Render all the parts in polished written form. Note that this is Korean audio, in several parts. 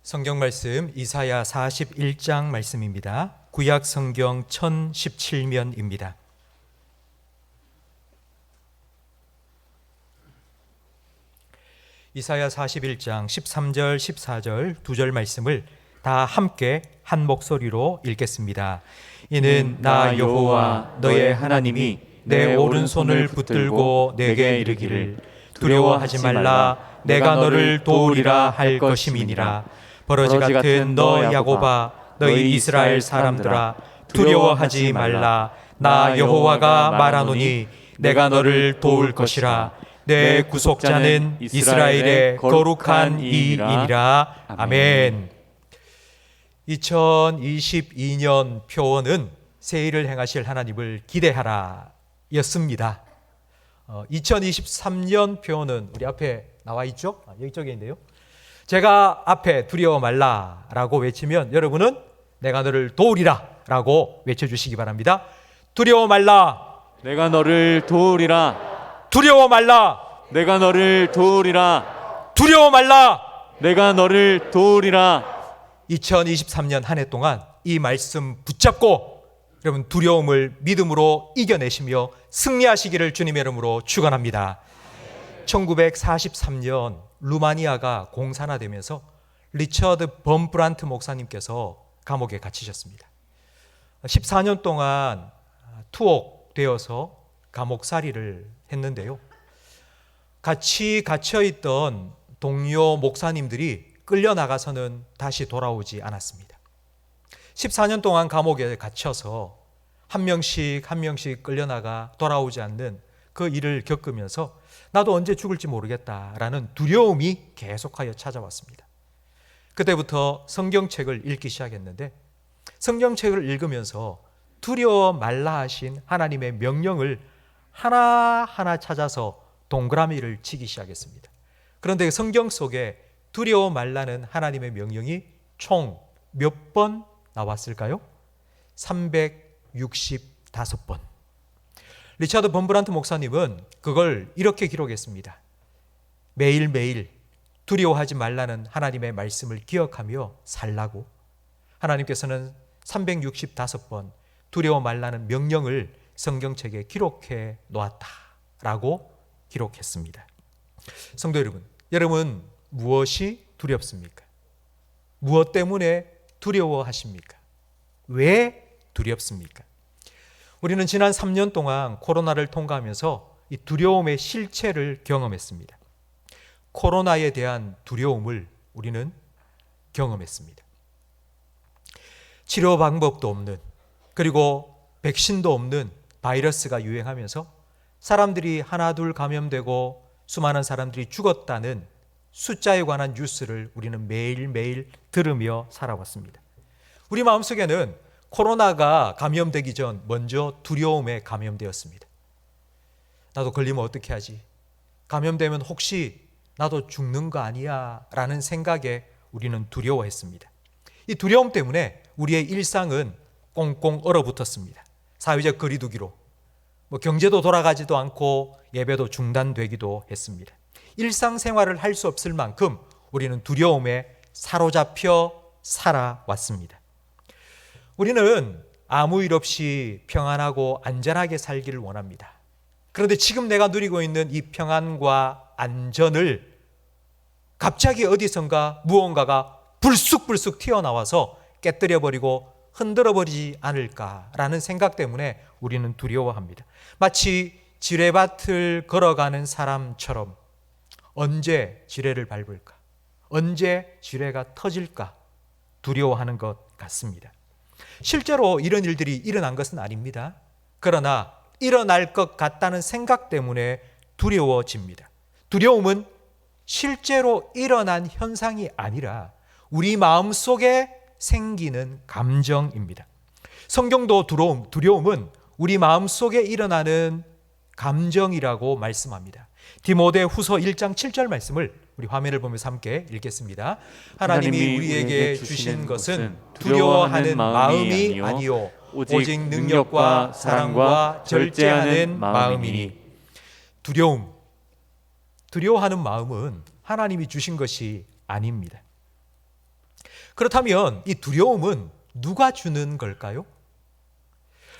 성경 말씀 이사야 41장 말씀입니다. 구약 성경 1017면입니다. 이사야 41장 13절 14절 두 절 말씀을 다 함께 한 목소리로 읽겠습니다. 이는 나 여호와 너의 하나님이 내 오른손을 붙들고 내게 이르기를 두려워하지 말라 내가 너를 도우리라 할 것임이니라. 버러지 같은 너 야곱아 너희 이스라엘 사람들아 두려워하지 말라 나 여호와가 말하노니 내가 너를 도울 것이라. 내 구속자는 이스라엘의 거룩한 이이니라. 아멘. 2022년 표어는 새 일을 행하실 하나님을 기대하라 였습니다. 2023년 표어는 우리 앞에 나와 있죠? 여기 있는데요. 제가 앞에 두려워 말라 라고 외치면 여러분은 내가 너를 도우리라 라고 외쳐주시기 바랍니다. 두려워 말라 내가 너를 도우리라. 두려워 말라 내가 너를 도우리라. 두려워 말라. 내가 너를 도우리라. 2023년 한 해 동안 이 말씀 붙잡고 여러분 두려움을 믿음으로 이겨내시며 승리하시기를 주님의 이름으로 축원합니다. 1943년 루마니아가 공산화되면서 리처드 범브란트 목사님께서 감옥에 갇히셨습니다. 14년 동안 투옥되어서 감옥살이를 했는데요. 같이 갇혀있던 동료 목사님들이 끌려나가서는 다시 돌아오지 않았습니다. 14년 동안 감옥에 갇혀서 한 명씩 끌려나가 돌아오지 않는 그 일을 겪으면서 나도 언제 죽을지 모르겠다라는 두려움이 계속하여 찾아왔습니다. 그때부터 성경책을 읽기 시작했는데 성경책을 읽으면서 두려워 말라 하신 하나님의 명령을 하나하나 찾아서 동그라미를 치기 시작했습니다. 그런데 성경 속에 두려워 말라는 하나님의 명령이 총 몇 번 나왔을까요? 365번. 리처드 범브란트 목사님은 그걸 이렇게 기록했습니다. 매일매일 두려워하지 말라는 하나님의 말씀을 기억하며 살라고 하나님께서는 365번 두려워 말라는 명령을 성경책에 기록해 놓았다라고 기록했습니다. 성도 여러분, 여러분 무엇이 두렵습니까? 무엇 때문에 두려워하십니까? 왜 두렵습니까? 우리는 지난 3년 동안 코로나를 통과하면서 이 두려움의 실체를 경험했습니다. 코로나에 대한 두려움을 우리는 경험했습니다. 치료 방법도 없는 그리고 백신도 없는 바이러스가 유행하면서 사람들이 하나둘 감염되고 수많은 사람들이 죽었다는 숫자에 관한 뉴스를 우리는 매일매일 들으며 살아왔습니다. 우리 마음속에는 코로나가 감염되기 전 먼저 두려움에 감염되었습니다. 나도 걸리면 어떻게 하지? 감염되면 혹시 나도 죽는 거 아니야? 라는 생각에 우리는 두려워했습니다. 이 두려움 때문에 우리의 일상은 꽁꽁 얼어붙었습니다. 사회적 거리두기로 경제도 돌아가지도 않고 예배도 중단되기도 했습니다. 일상생활을 할 수 없을 만큼 우리는 두려움에 사로잡혀 살아왔습니다. 우리는 아무 일 없이 평안하고 안전하게 살기를 원합니다. 그런데 지금 내가 누리고 있는 이 평안과 안전을 갑자기 어디선가 무언가가 불쑥불쑥 튀어나와서 깨뜨려버리고 흔들어버리지 않을까라는 생각 때문에 우리는 두려워합니다. 마치 지뢰밭을 걸어가는 사람처럼 언제 지뢰를 밟을까? 언제 지뢰가 터질까? 두려워하는 것 같습니다. 실제로 이런 일들이 일어난 것은 아닙니다. 그러나 일어날 것 같다는 생각 때문에 두려워집니다. 두려움은 실제로 일어난 현상이 아니라 우리 마음속에 생기는 감정입니다. 성경도 두려움은 우리 마음속에 일어나는 감정이라고 말씀합니다. 디모데 후서 1장 7절 말씀을 우리 화면을 보면서 함께 읽겠습니다. 하나님이 우리에게 주신 것은 두려워하는 마음이 아니요 오직 능력과 사랑과 절제하는 마음이니. 두려워하는 마음은 하나님이 주신 것이 아닙니다. 그렇다면 이 두려움은 누가 주는 걸까요?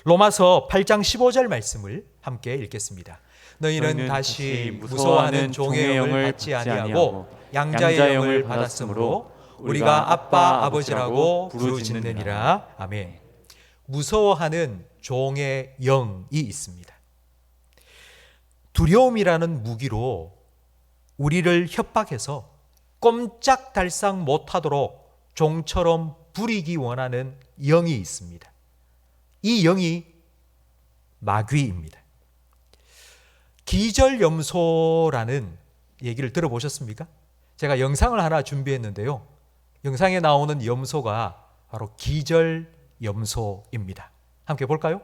로마서 8장 15절 말씀을 함께 읽겠습니다. 너희는 다시 무서워하는 종의 영을 받지 아니하고 양자의 영을 받았으므로 우리가 아빠 아버지라고 부르짖느니라. 아멘. 무서워하는 종의 영이 있습니다. 두려움이라는 무기로 우리를 협박해서 꼼짝달싹 못하도록 종처럼 부리기 원하는 영이 있습니다. 이 영이 마귀입니다. 기절염소라는 얘기를 들어보셨습니까? 제가 영상을 하나 준비했는데요. 영상에 나오는 염소가 바로 기절염소입니다. 함께 볼까요?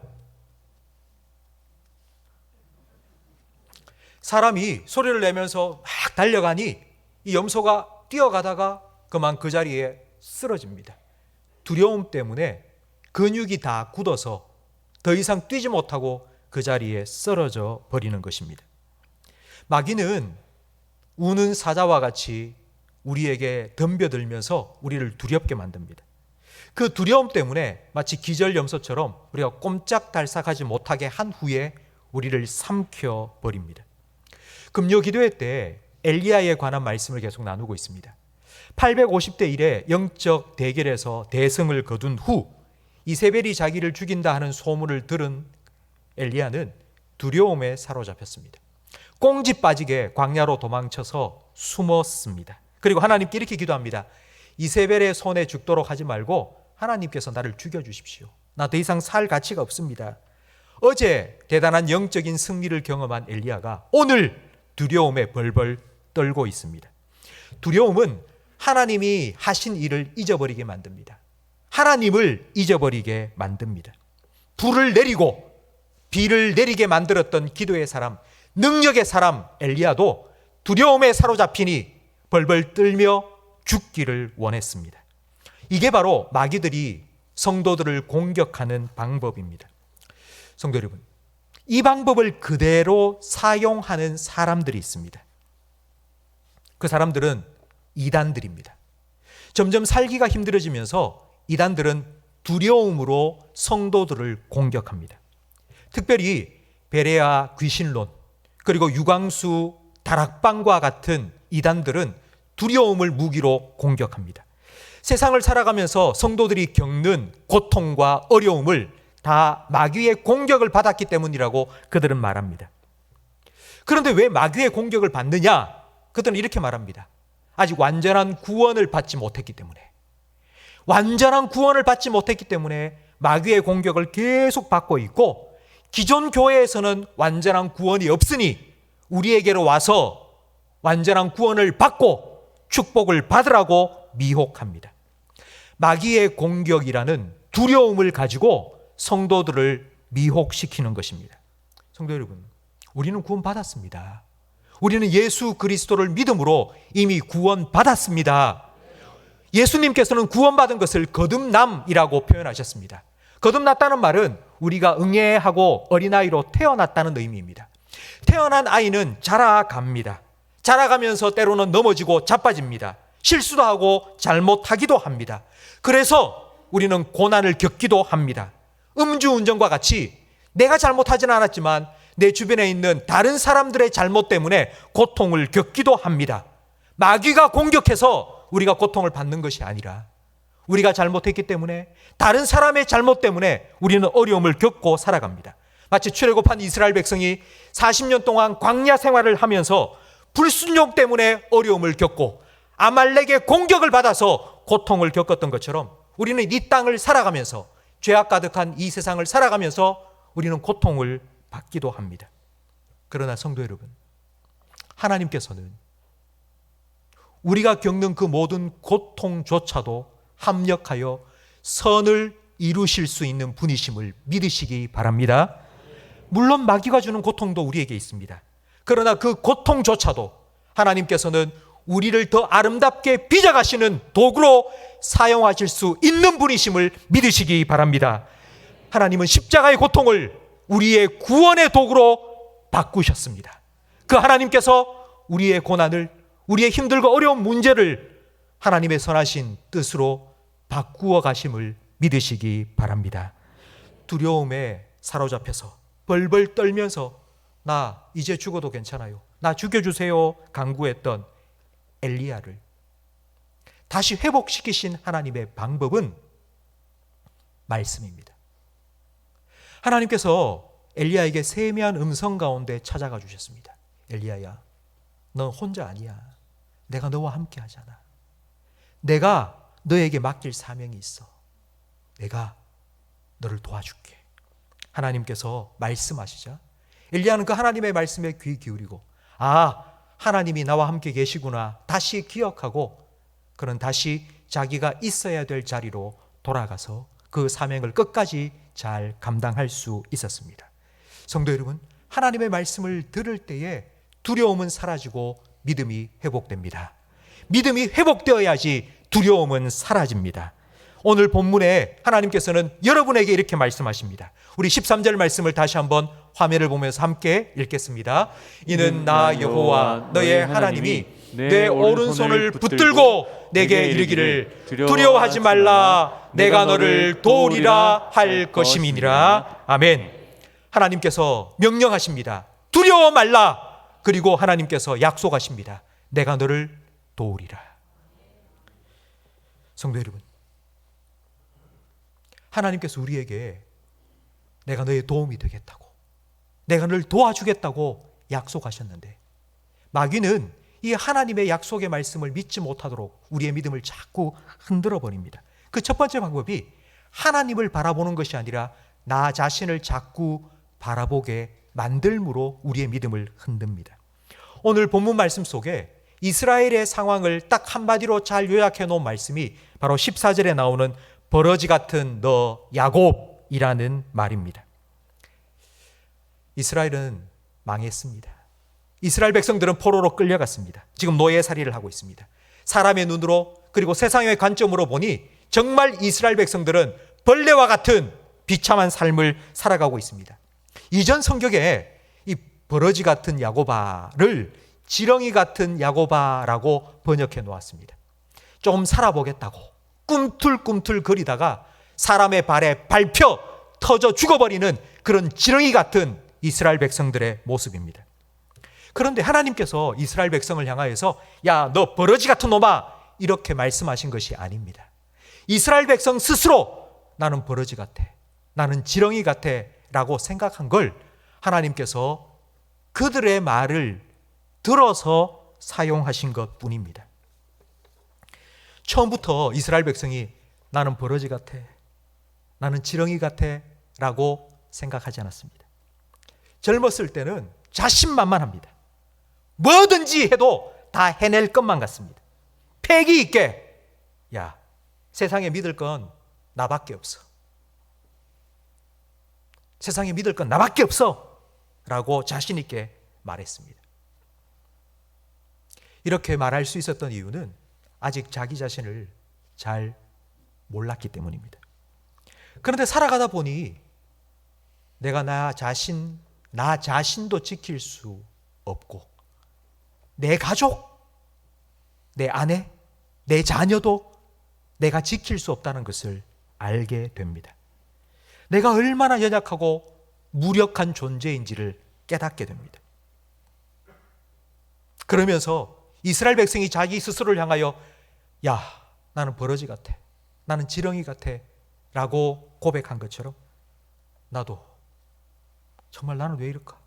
사람이 소리를 내면서 막 달려가니 이 염소가 뛰어가다가 그만 그 자리에 쓰러집니다. 두려움 때문에 근육이 다 굳어서 더 이상 뛰지 못하고 그 자리에 쓰러져 버리는 것입니다. 마귀는 우는 사자와 같이 우리에게 덤벼들면서 우리를 두렵게 만듭니다. 그 두려움 때문에 마치 기절염소처럼 우리가 꼼짝달싹하지 못하게 한 후에 우리를 삼켜 버립니다. 금요 기도회 때 엘리야에 관한 말씀을 계속 나누고 있습니다. 850대 1의 영적 대결에서 대승을 거둔 후 이세벨이 자기를 죽인다 하는 소문을 들은 엘리야는 두려움에 사로잡혔습니다. 꽁지 빠지게 광야로 도망쳐서 숨었습니다. 그리고 하나님께 이렇게 기도합니다. 이세벨의 손에 죽도록 하지 말고 하나님께서 나를 죽여주십시오. 나 더 이상 살 가치가 없습니다. 어제 대단한 영적인 승리를 경험한 엘리야가 오늘 두려움에 벌벌 떨고 있습니다. 두려움은 하나님이 하신 일을 잊어버리게 만듭니다. 하나님을 잊어버리게 만듭니다. 불을 내리고 비를 내리게 만들었던 기도의 사람, 능력의 사람 엘리야도 두려움에 사로잡히니 벌벌 떨며 죽기를 원했습니다. 이게 바로 마귀들이 성도들을 공격하는 방법입니다. 성도 여러분, 이 방법을 그대로 사용하는 사람들이 있습니다. 그 사람들은 이단들입니다. 점점 살기가 힘들어지면서 이단들은 두려움으로 성도들을 공격합니다. 특별히 베레아 귀신론 그리고 유광수 다락방과 같은 이단들은 두려움을 무기로 공격합니다. 세상을 살아가면서 성도들이 겪는 고통과 어려움을 다 마귀의 공격을 받았기 때문이라고 그들은 말합니다. 그런데 왜 마귀의 공격을 받느냐? 그들은 이렇게 말합니다. 아직 완전한 구원을 받지 못했기 때문에. 완전한 구원을 받지 못했기 때문에 마귀의 공격을 계속 받고 있고, 기존 교회에서는 완전한 구원이 없으니 우리에게로 와서 완전한 구원을 받고 축복을 받으라고 미혹합니다. 마귀의 공격이라는 두려움을 가지고 성도들을 미혹시키는 것입니다. 성도 여러분, 우리는 구원받았습니다. 우리는 예수 그리스도를 믿음으로 이미 구원받았습니다. 예수님께서는 구원받은 것을 거듭남이라고 표현하셨습니다. 거듭났다는 말은 우리가 응애하고 어린아이로 태어났다는 의미입니다. 태어난 아이는 자라갑니다. 자라가면서 때로는 넘어지고 자빠집니다. 실수도 하고 잘못하기도 합니다. 그래서 우리는 고난을 겪기도 합니다. 음주운전과 같이 내가 잘못하지는 않았지만 내 주변에 있는 다른 사람들의 잘못 때문에 고통을 겪기도 합니다. 마귀가 공격해서 우리가 고통을 받는 것이 아니라 우리가 잘못했기 때문에, 다른 사람의 잘못 때문에 우리는 어려움을 겪고 살아갑니다. 마치 출애굽한 이스라엘 백성이 40년 동안 광야 생활을 하면서 불순종 때문에 어려움을 겪고 아말렉의 공격을 받아서 고통을 겪었던 것처럼 우리는 이 땅을 살아가면서, 죄악 가득한 이 세상을 살아가면서 우리는 고통을 받기도 합니다. 그러나 성도 여러분, 하나님께서는 우리가 겪는 그 모든 고통조차도 합력하여 선을 이루실 수 있는 분이심을 믿으시기 바랍니다. 물론 마귀가 주는 고통도 우리에게 있습니다. 그러나 그 고통조차도 하나님께서는 우리를 더 아름답게 빚어가시는 도구로 사용하실 수 있는 분이심을 믿으시기 바랍니다. 하나님은 십자가의 고통을 우리의 구원의 도구로 바꾸셨습니다. 그 하나님께서 우리의 고난을, 우리의 힘들고 어려운 문제를 하나님의 선하신 뜻으로 바꾸어 가심을 믿으시기 바랍니다. 두려움에 사로잡혀서 벌벌 떨면서 나 이제 죽어도 괜찮아요, 나 죽여주세요 간구했던 엘리야를 다시 회복시키신 하나님의 방법은 말씀입니다. 하나님께서 엘리야에게 세미한 음성 가운데 찾아가 주셨습니다. 엘리야야, 넌 혼자 아니야. 내가 너와 함께 하잖아. 내가 너에게 맡길 사명이 있어. 내가 너를 도와줄게. 하나님께서 말씀하시자 엘리야는 그 하나님의 말씀에 귀 기울이고, 아, 하나님이 나와 함께 계시구나 다시 기억하고, 그는 다시 자기가 있어야 될 자리로 돌아가서 그 사명을 끝까지 잘 감당할 수 있었습니다. 성도 여러분, 하나님의 말씀을 들을 때에 두려움은 사라지고 믿음이 회복됩니다. 믿음이 회복되어야지 두려움은 사라집니다. 오늘 본문에 하나님께서는 여러분에게 이렇게 말씀하십니다. 우리 13절 말씀을 다시 한번 화면을 보면서 함께 읽겠습니다. 이는 나 여호와 너의 하나님이 내 오른손을 붙들고 내게 이르기를 두려워하지 말라, 내가 너를 도우리라 할 것임이니라. 아멘. 하나님께서 명령하십니다. 두려워 말라. 그리고 하나님께서 약속하십니다. 내가 너를 도우리라. 성도 여러분, 하나님께서 우리에게 내가 너의 도움이 되겠다고, 내가 너를 도와주겠다고 약속하셨는데, 마귀는 이 하나님의 약속의 말씀을 믿지 못하도록 우리의 믿음을 자꾸 흔들어 버립니다. 그 첫 번째 방법이 하나님을 바라보는 것이 아니라 나 자신을 자꾸 바라보게 만들므로 우리의 믿음을 흔듭니다. 오늘 본문 말씀 속에 이스라엘의 상황을 딱 한마디로 잘 요약해 놓은 말씀이 바로 14절에 나오는 버러지 같은 너 야곱이라는 말입니다. 이스라엘은 망했습니다. 이스라엘 백성들은 포로로 끌려갔습니다. 지금 노예살이를 하고 있습니다. 사람의 눈으로 그리고 세상의 관점으로 보니 정말 이스라엘 백성들은 벌레와 같은 비참한 삶을 살아가고 있습니다. 이전 성경에 이 버러지 같은 야고바를 지렁이 같은 야고바라고 번역해 놓았습니다. 좀 살아보겠다고 꿈틀꿈틀 거리다가 사람의 발에 밟혀 터져 죽어버리는 그런 지렁이 같은 이스라엘 백성들의 모습입니다. 그런데 하나님께서 이스라엘 백성을 향하여서 야, 너 버러지 같은 놈아, 이렇게 말씀하신 것이 아닙니다. 이스라엘 백성 스스로 나는 버러지 같아, 나는 지렁이 같아 라고 생각한 걸 하나님께서 그들의 말을 들어서 사용하신 것 뿐입니다. 처음부터 이스라엘 백성이 나는 버러지 같아, 나는 지렁이 같아 라고 생각하지 않았습니다. 젊었을 때는 자신만만합니다. 뭐든지 해도 다 해낼 것만 같습니다. 패기 있게, 야, 세상에 믿을 건 나밖에 없어, 세상에 믿을 건 나밖에 없어 라고 자신 있게 말했습니다. 이렇게 말할 수 있었던 이유는 아직 자기 자신을 잘 몰랐기 때문입니다. 그런데 살아가다 보니 내가 나 자신도 지킬 수 없고, 내 가족, 내 아내, 내 자녀도 내가 지킬 수 없다는 것을 알게 됩니다. 내가 얼마나 연약하고 무력한 존재인지를 깨닫게 됩니다. 그러면서 이스라엘 백성이 자기 스스로를 향하여 야, 나는 버러지 같아, 나는 지렁이 같아 라고 고백한 것처럼 나도 정말 나는 왜 이럴까?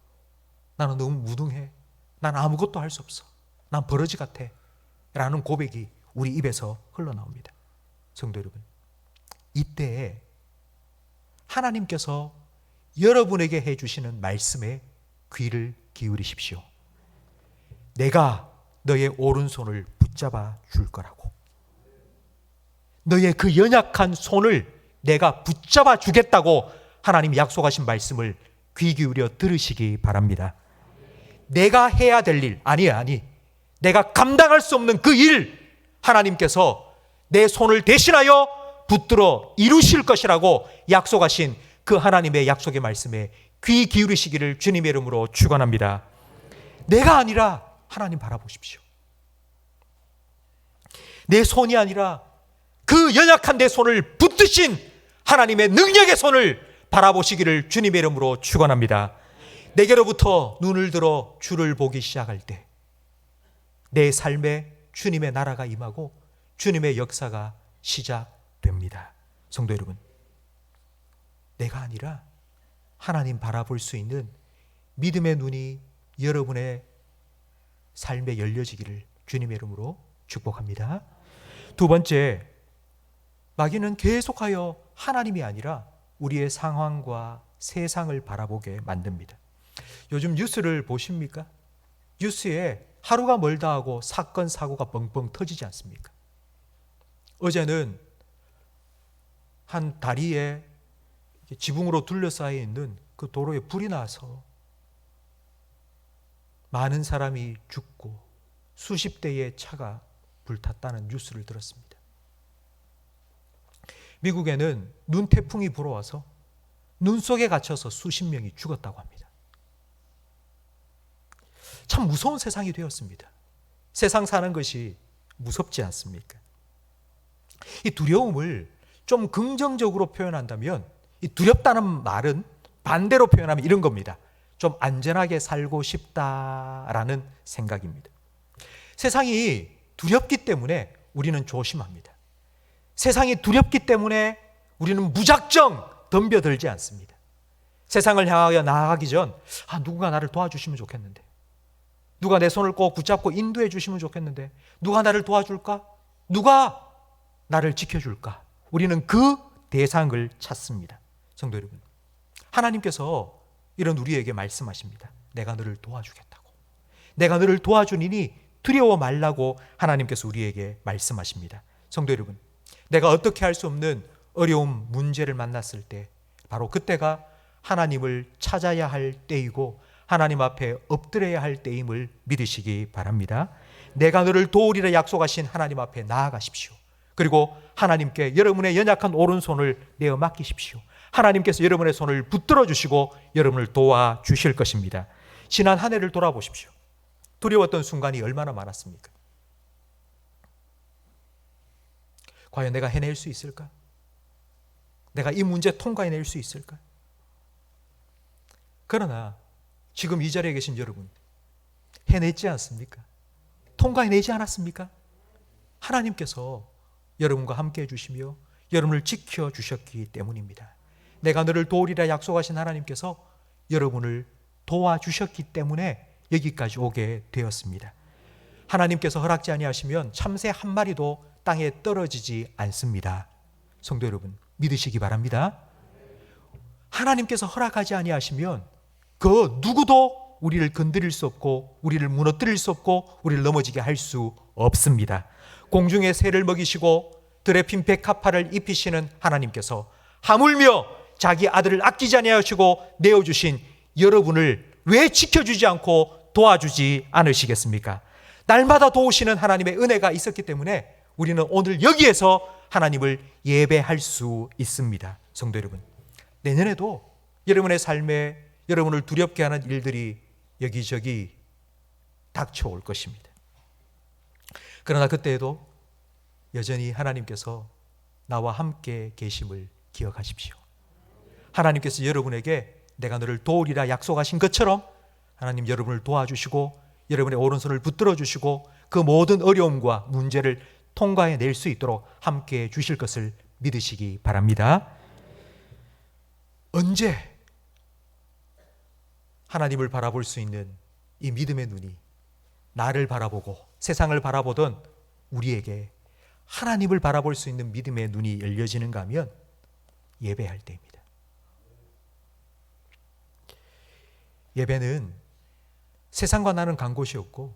나는 너무 무능해, 난 아무것도 할 수 없어, 난 버러지 같아 라는 고백이 우리 입에서 흘러나옵니다. 성도 여러분, 이때에 하나님께서 여러분에게 해주시는 말씀에 귀를 기울이십시오. 내가 너의 오른손을 붙잡아 줄 거라고, 너의 그 연약한 손을 내가 붙잡아 주겠다고 하나님이 약속하신 말씀을 귀 기울여 들으시기 바랍니다. 내가 해야 될 일, 아니 내가 감당할 수 없는 그 일, 하나님께서 내 손을 대신하여 붙들어 이루실 것이라고 약속하신 그 하나님의 약속의 말씀에 귀 기울이시기를 주님의 이름으로 축원합니다. 내가 아니라 하나님 바라보십시오. 내 손이 아니라 그 연약한 내 손을 붙드신 하나님의 능력의 손을 바라보시기를 주님의 이름으로 축원합니다. 내게로부터 눈을 들어 주를 보기 시작할 때 내 삶에 주님의 나라가 임하고 주님의 역사가 시작됩니다. 성도 여러분, 내가 아니라 하나님 바라볼 수 있는 믿음의 눈이 여러분의 삶에 열려지기를 주님의 이름으로 축복합니다. 두 번째, 마귀는 계속하여 하나님이 아니라 우리의 상황과 세상을 바라보게 만듭니다. 요즘 뉴스를 보십니까? 뉴스에 하루가 멀다 하고 사건 사고가 뻥뻥 터지지 않습니까? 어제는 한 다리에 지붕으로 둘러싸여 있는 그 도로에 불이 나서 많은 사람이 죽고 수십 대의 차가 불탔다는 뉴스를 들었습니다. 미국에는 눈 태풍이 불어와서 눈 속에 갇혀서 수십 명이 죽었다고 합니다. 참 무서운 세상이 되었습니다. 세상 사는 것이 무섭지 않습니까? 이 두려움을 좀 긍정적으로 표현한다면, 이 두렵다는 말은 반대로 표현하면 이런 겁니다. 좀 안전하게 살고 싶다라는 생각입니다. 세상이 두렵기 때문에 우리는 조심합니다. 세상이 두렵기 때문에 우리는 무작정 덤벼들지 않습니다. 세상을 향하여 나아가기 전 누군가 나를 도와주시면 좋겠는데, 누가 내 손을 꼭 붙잡고 인도해 주시면 좋겠는데, 누가 나를 도와줄까? 누가 나를 지켜줄까? 우리는 그 대상을 찾습니다. 성도 여러분, 하나님께서 이런 우리에게 말씀하십니다. 내가 너를 도와주겠다고. 내가 너를 도와주니니 두려워 말라고 하나님께서 우리에게 말씀하십니다. 성도 여러분, 내가 어떻게 할 수 없는 어려움, 문제를 만났을 때 바로 그때가 하나님을 찾아야 할 때이고 하나님 앞에 엎드려야 할 때임을 믿으시기 바랍니다. 내가 너를 도우리라 약속하신 하나님 앞에 나아가십시오. 그리고 하나님께 여러분의 연약한 오른손을 내어 맡기십시오. 하나님께서 여러분의 손을 붙들어 주시고 여러분을 도와주실 것입니다. 지난 한 해를 돌아보십시오. 두려웠던 순간이 얼마나 많았습니까? 과연 내가 해낼 수 있을까? 내가 이 문제 통과해낼 수 있을까? 그러나 지금 이 자리에 계신 여러분, 해냈지 않습니까? 통과해내지 않았습니까? 하나님께서 여러분과 함께 해주시며 여러분을 지켜주셨기 때문입니다. 내가 너를 도우리라 약속하신 하나님께서 여러분을 도와주셨기 때문에 여기까지 오게 되었습니다. 하나님께서 허락지 아니하시면 참새 한 마리도 땅에 떨어지지 않습니다. 성도 여러분, 믿으시기 바랍니다. 하나님께서 허락하지 아니하시면 그 누구도 우리를 건드릴 수 없고 우리를 무너뜨릴 수 없고 우리를 넘어지게 할 수 없습니다. 공중의 새를 먹이시고 들에 핀 백합화를 입히시는 하나님께서 하물며 자기 아들을 아끼지 아니하시고 내어주신 여러분을 왜 지켜주지 않고 도와주지 않으시겠습니까? 날마다 도우시는 하나님의 은혜가 있었기 때문에 우리는 오늘 여기에서 하나님을 예배할 수 있습니다. 성도 여러분, 내년에도 여러분의 삶에 여러분을 두렵게 하는 일들이 여기저기 닥쳐올 것입니다. 그러나 그때에도 여전히 하나님께서 나와 함께 계심을 기억하십시오. 하나님께서 여러분에게 내가 너를 도우리라 약속하신 것처럼 하나님 여러분을 도와주시고 여러분의 오른손을 붙들어 주시고 그 모든 어려움과 문제를 통과해낼 수 있도록 함께해 주실 것을 믿으시기 바랍니다. 언제 하나님을 바라볼 수 있는 이 믿음의 눈이 나를 바라보고 세상을 바라보던 우리에게 하나님을 바라볼 수 있는 믿음의 눈이 열려지는가 하면 예배할 때입니다. 예배는 세상과 나는 간 곳이 없고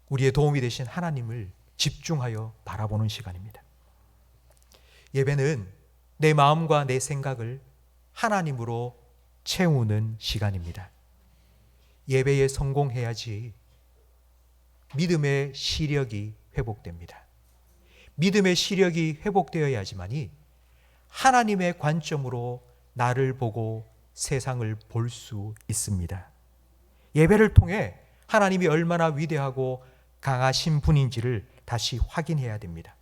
우리의 도움이 되신 하나님을 집중하여 바라보는 시간입니다. 예배는 내 마음과 내 생각을 하나님으로 채우는 시간입니다. 예배에 성공해야지 믿음의 시력이 회복됩니다. 믿음의 시력이 회복되어야지만이 하나님의 관점으로 나를 보고 세상을 볼 수 있습니다. 예배를 통해 하나님이 얼마나 위대하고 강하신 분인지를 다시 확인해야 됩니다.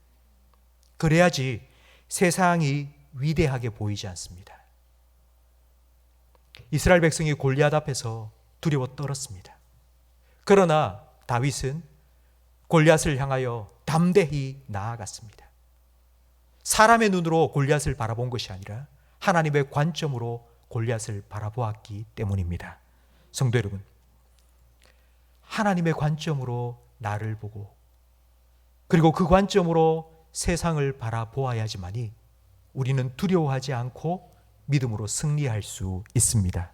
그래야지 세상이 위대하게 보이지 않습니다. 이스라엘 백성이 골리앗 앞에서 두려워 떨었습니다. 그러나 다윗은 골리앗을 향하여 담대히 나아갔습니다. 사람의 눈으로 골리앗을 바라본 것이 아니라 하나님의 관점으로 골리앗을 바라보았기 때문입니다. 성도 여러분, 하나님의 관점으로 나를 보고 그리고 그 관점으로 세상을 바라보아야지만이 우리는 두려워하지 않고 믿음으로 승리할 수 있습니다.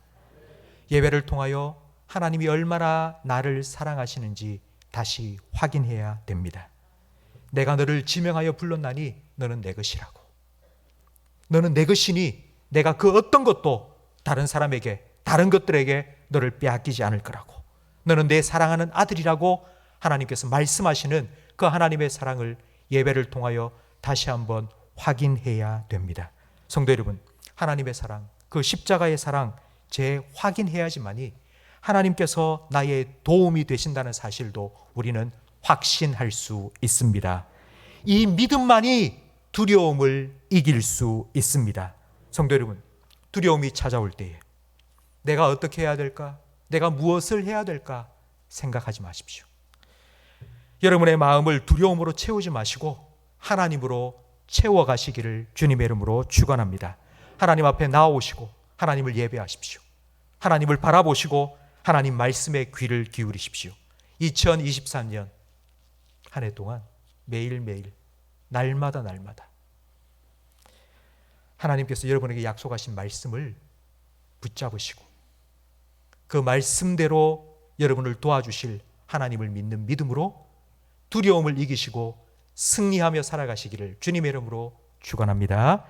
예배를 통하여 하나님이 얼마나 나를 사랑하시는지 다시 확인해야 됩니다. 내가 너를 지명하여 불렀나니 너는 내 것이라고. 너는 내 것이니 내가 그 어떤 것도 다른 사람에게, 다른 것들에게 너를 빼앗기지 않을 거라고. 너는 내 사랑하는 아들이라고 하나님께서 말씀하시는 그 하나님의 사랑을 예배를 통하여 다시 한번 확인해야 됩니다. 성도 여러분, 하나님의 사랑, 그 십자가의 사랑 재확인해야지만이 하나님께서 나의 도움이 되신다는 사실도 우리는 확신할 수 있습니다. 이 믿음만이 두려움을 이길 수 있습니다. 성도 여러분, 두려움이 찾아올 때에 내가 어떻게 해야 될까? 내가 무엇을 해야 될까? 생각하지 마십시오. 여러분의 마음을 두려움으로 채우지 마시고 하나님으로 채워가시기를 주님의 이름으로 축원합니다. 하나님 앞에 나오시고 하나님을 예배하십시오. 하나님을 바라보시고 하나님 말씀에 귀를 기울이십시오. 2023년 한 해 동안 매일매일 날마다 하나님께서 여러분에게 약속하신 말씀을 붙잡으시고 그 말씀대로 여러분을 도와주실 하나님을 믿는 믿음으로 두려움을 이기시고 승리하며 살아가시기를 주님의 이름으로 축원합니다.